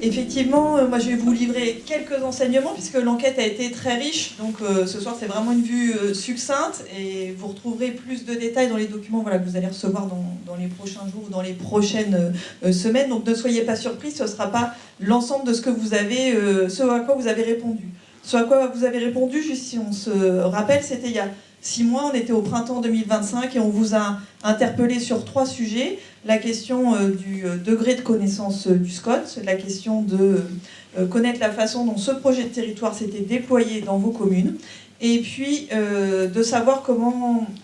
Effectivement, moi je vais vous livrer quelques enseignements puisque l'enquête a été très riche. Donc ce soir c'est vraiment une vue succincte et vous retrouverez plus de détails dans les documents que vous allez recevoir dans les prochains jours ou dans les prochaines semaines. Donc ne soyez pas surpris, ce ne sera pas l'ensemble de ce à quoi vous avez répondu. Ce à quoi vous avez répondu, juste si on se rappelle, c'était il y a 6 mois, on était au printemps 2025 et on vous a interpellé sur 3 sujets. La question du degré de connaissance du SCOT, la question de connaître la façon dont ce projet de territoire s'était déployé dans vos communes, et puis de savoir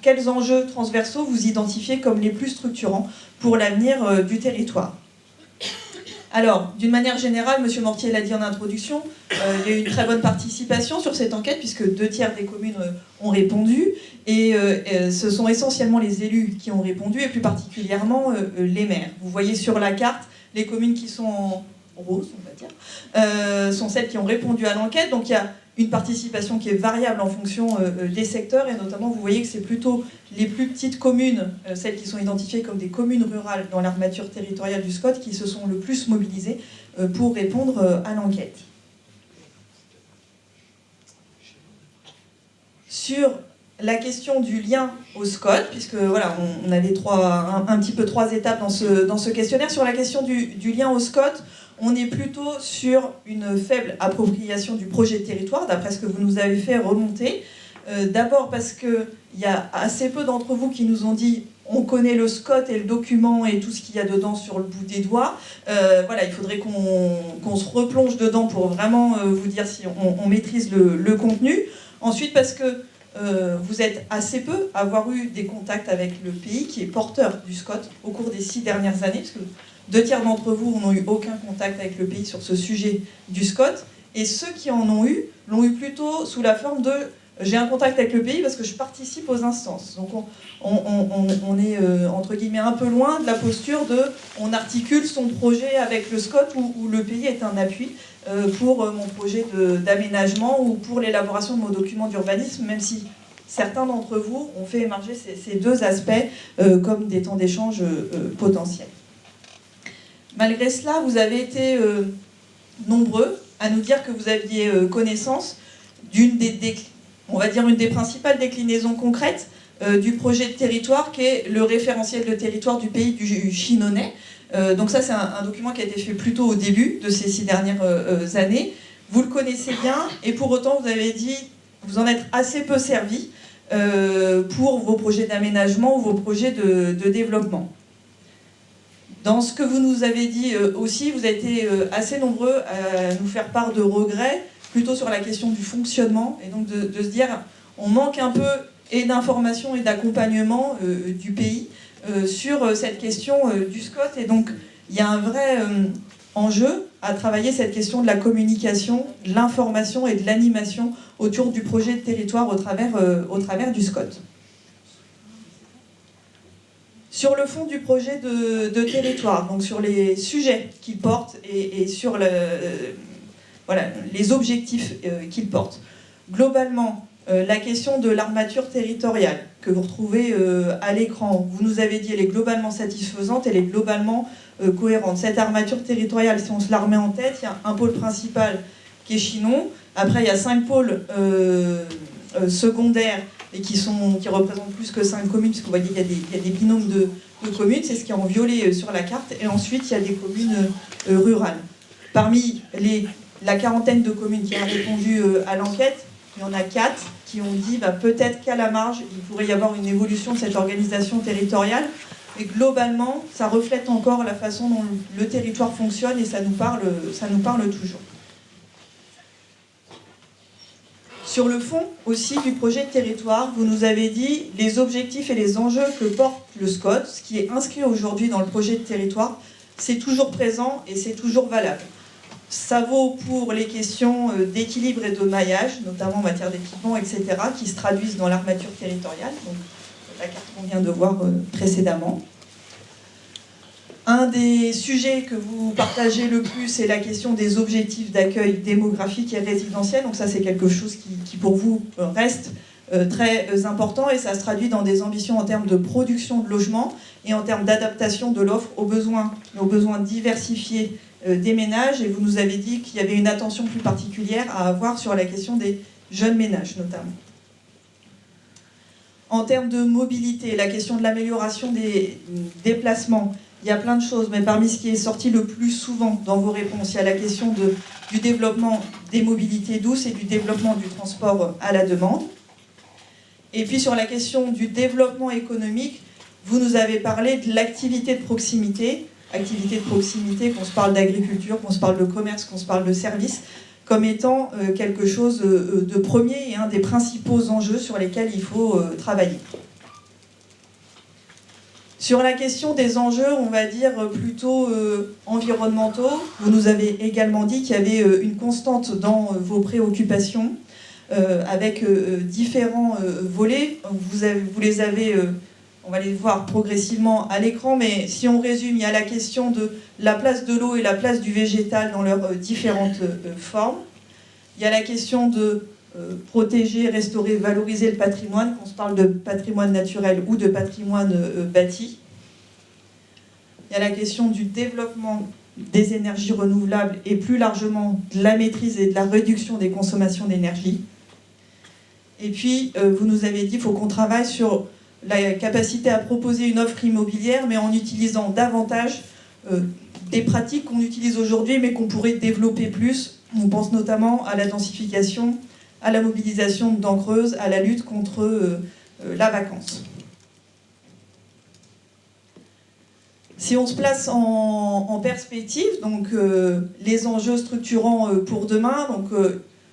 quels enjeux transversaux vous identifiez comme les plus structurants pour l'avenir du territoire. Alors, d'une manière générale, M. Mortier l'a dit en introduction, il y a eu une très bonne participation sur cette enquête puisque 2/3 des communes ont répondu et ce sont essentiellement les élus qui ont répondu et plus particulièrement les maires. Vous voyez sur la carte les communes qui sont en rose, on va dire, sont celles qui ont répondu à l'enquête. Donc il y a une participation qui est variable en fonction des secteurs et notamment vous voyez que c'est plutôt les plus petites communes, celles qui sont identifiées comme des communes rurales dans l'armature territoriale du SCOT qui se sont le plus mobilisées pour répondre à l'enquête. Sur la question du lien au SCOT, puisque voilà, on avait un petit peu 3 étapes dans ce questionnaire, sur la question du lien au SCOT, on est plutôt sur une faible appropriation du projet de territoire, d'après ce que vous nous avez fait remonter. D'abord parce qu'il y a assez peu d'entre vous qui nous ont dit on connaît le SCOT et le document et tout ce qu'il y a dedans sur le bout des doigts. Voilà, il faudrait qu'on se replonge dedans pour vraiment vous dire si on maîtrise le contenu. Ensuite parce que vous êtes assez peu à avoir eu des contacts avec le pays qui est porteur du SCOT au cours des 6 dernières années, parce que 2/3 d'entre vous n'ont eu aucun contact avec le pays sur ce sujet du SCOT, et ceux qui en ont eu, l'ont eu plutôt sous la forme de j'ai un contact avec le pays parce que je participe aux instances. Donc on est entre guillemets un peu loin de la posture de on articule son projet avec le SCOT où le pays est un appui pour mon projet d'aménagement ou pour l'élaboration de mon document d'urbanisme, même si certains d'entre vous ont fait émerger ces 2 aspects comme des temps d'échange potentiels. Malgré cela, vous avez été nombreux à nous dire que vous aviez connaissance une des principales déclinaisons concrètes du projet de territoire qui est le référentiel de territoire du pays du Chinonais. Donc ça, c'est un document qui a été fait plutôt au début de ces 6 dernières années. Vous le connaissez bien et pour autant, vous avez dit vous en êtes assez peu servi pour vos projets d'aménagement ou vos projets de développement. Dans ce que vous nous avez dit aussi, vous avez été assez nombreux à nous faire part de regrets, plutôt sur la question du fonctionnement, et donc de se dire on manque un peu et d'informations et d'accompagnement du pays sur cette question du SCOT, et donc il y a un vrai enjeu à travailler cette question de la communication, de l'information et de l'animation autour du projet de territoire au travers du SCOT. Sur le fond du projet de territoire, donc sur les sujets qu'il porte et sur les objectifs qu'il porte. Globalement, la question de l'armature territoriale que vous retrouvez à l'écran, vous nous avez dit elle est globalement satisfaisante, elle est globalement cohérente. Cette armature territoriale, si on se la remet en tête, il y a un pôle principal qui est Chinon, après il y a 5 pôles secondaires et qui représentent plus que 5 communes, parce que vous voyez, il y a des binômes de communes, c'est ce qui est en violet sur la carte, et ensuite il y a des communes rurales. Parmi la quarantaine de communes qui ont répondu à l'enquête, il y en a 4 qui ont dit peut-être qu'à la marge, il pourrait y avoir une évolution de cette organisation territoriale, mais globalement, ça reflète encore la façon dont le territoire fonctionne et ça nous parle toujours. Sur le fond aussi du projet de territoire, vous nous avez dit les objectifs et les enjeux que porte le SCOT, ce qui est inscrit aujourd'hui dans le projet de territoire, c'est toujours présent et c'est toujours valable. Ça vaut pour les questions d'équilibre et de maillage, notamment en matière d'équipement, etc., qui se traduisent dans l'armature territoriale, donc la carte qu'on vient de voir précédemment. Un des sujets que vous partagez le plus est la question des objectifs d'accueil démographique et résidentiel. Donc ça, c'est quelque chose qui pour vous reste très important et ça se traduit dans des ambitions en termes de production de logements et en termes d'adaptation de l'offre aux besoins diversifiés des ménages, et vous nous avez dit qu'il y avait une attention plus particulière à avoir sur la question des jeunes ménages notamment. En termes de mobilité, la question de l'amélioration des déplacements, il y a plein de choses, mais parmi ce qui est sorti le plus souvent dans vos réponses, il y a la question du développement des mobilités douces et du développement du transport à la demande. Et puis sur la question du développement économique, vous nous avez parlé de l'activité de proximité, qu'on se parle d'agriculture, qu'on se parle de commerce, qu'on se parle de services, comme étant quelque chose de premier et un des principaux enjeux sur lesquels il faut travailler. Sur la question des enjeux, on va dire plutôt environnementaux, vous nous avez également dit qu'il y avait une constante dans vos préoccupations avec différents volets. Vous les avez, on va les voir progressivement à l'écran, mais si on résume, il y a la question de la place de l'eau et la place du végétal dans leurs différentes formes. Il y a la question de protéger, restaurer, valoriser le patrimoine, qu'on se parle de patrimoine naturel ou de patrimoine bâti. Il y a la question du développement des énergies renouvelables et plus largement de la maîtrise et de la réduction des consommations d'énergie. Et puis, vous nous avez dit qu'il faut qu'on travaille sur la capacité à proposer une offre immobilière, mais en utilisant davantage des pratiques qu'on utilise aujourd'hui, mais qu'on pourrait développer plus. On pense notamment à la densification, à la mobilisation de dents creuses, à la lutte contre la vacance. Si on se place en perspective, donc les enjeux structurants pour demain, donc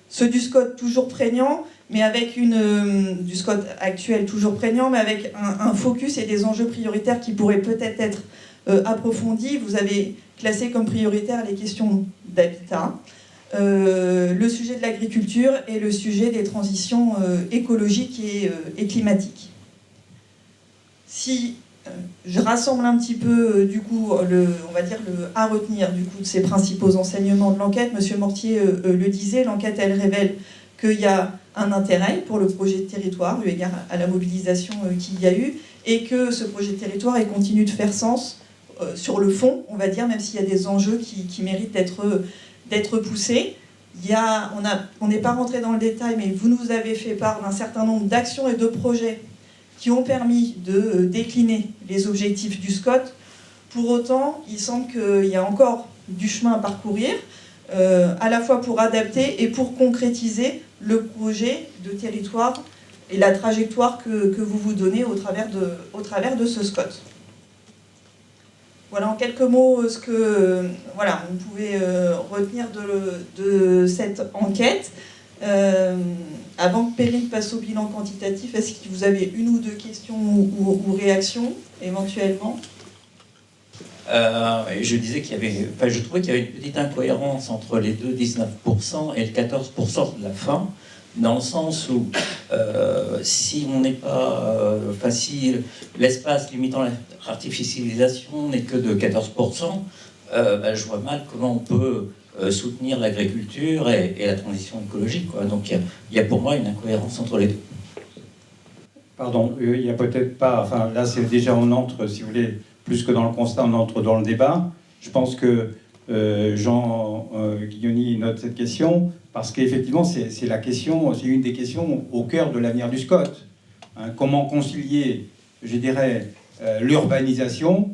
ceux du SCOT toujours prégnants, mais avec du SCOT actuel toujours prégnant, mais avec un focus et des enjeux prioritaires qui pourraient peut-être être approfondis. Vous avez classé comme prioritaires les questions d'habitat, le sujet de l'agriculture et le sujet des transitions écologiques et climatiques. Si je rassemble un petit peu, du coup, on va dire à retenir du coup de ces principaux enseignements de l'enquête, Monsieur Mortier le disait, l'enquête elle révèle qu'il y a un intérêt pour le projet de territoire, eu égard à la mobilisation qu'il y a eu, et que ce projet de territoire continue de faire sens sur le fond, on va dire, même s'il y a des enjeux qui méritent d'être poussés. On n'est pas rentré dans le détail, mais vous nous avez fait part d'un certain nombre d'actions et de projets qui ont permis de décliner les objectifs du SCOT. Pour autant, il semble qu'il y a encore du chemin à parcourir, à la fois pour adapter et pour concrétiser le projet de territoire et la trajectoire que vous vous donnez au travers de ce SCOT. Voilà en quelques mots ce que on pouvait retenir de cette enquête. Avant que Perrine passe au bilan quantitatif, est-ce que vous avez une ou deux questions ou réactions éventuellement ? Je disais qu'il y avait, je trouvais qu'il y avait une petite incohérence entre les deux 19% et le 14% de la fin, dans le sens où si on n'est pas si l'espace limitant l'artificialisation n'est que de 14%, je vois mal comment on peut soutenir l'agriculture et la transition écologique, quoi. Donc il y a pour moi une incohérence entre les deux. Pardon, il n'y a peut-être pas... Enfin, là, c'est déjà, on entre, si vous voulez, plus que dans le constat, on entre dans le débat. Je pense que Jean Guignoni note cette question, parce qu'effectivement, c'est la question, c'est une des questions au cœur de l'avenir du SCOT. Hein, comment concilier, je dirais, l'urbanisation,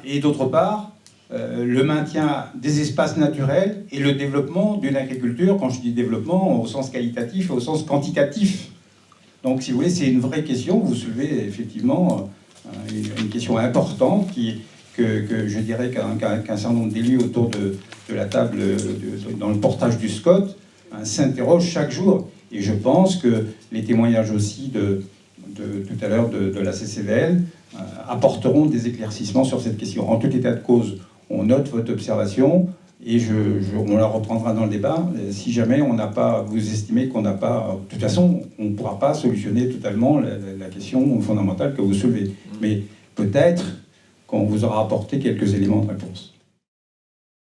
et d'autre part, le maintien des espaces naturels et le développement d'une agriculture, quand je dis développement, au sens qualitatif et au sens quantitatif. Donc, si vous voulez, c'est une vraie question. Vous soulevez effectivement une question importante que je dirais qu'un certain nombre d'élus autour de la table dans le portage du SCOT s'interrogent chaque jour. Et je pense que les témoignages aussi tout à l'heure de la CCVL apporteront des éclaircissements sur cette question. En tout état de cause, on note votre observation et on la reprendra dans le débat. Si jamais vous estimez qu'on n'a pas... De toute façon, on ne pourra pas solutionner totalement la question fondamentale que vous soulevez. Mais peut-être qu'on vous aura apporté quelques éléments de réponse.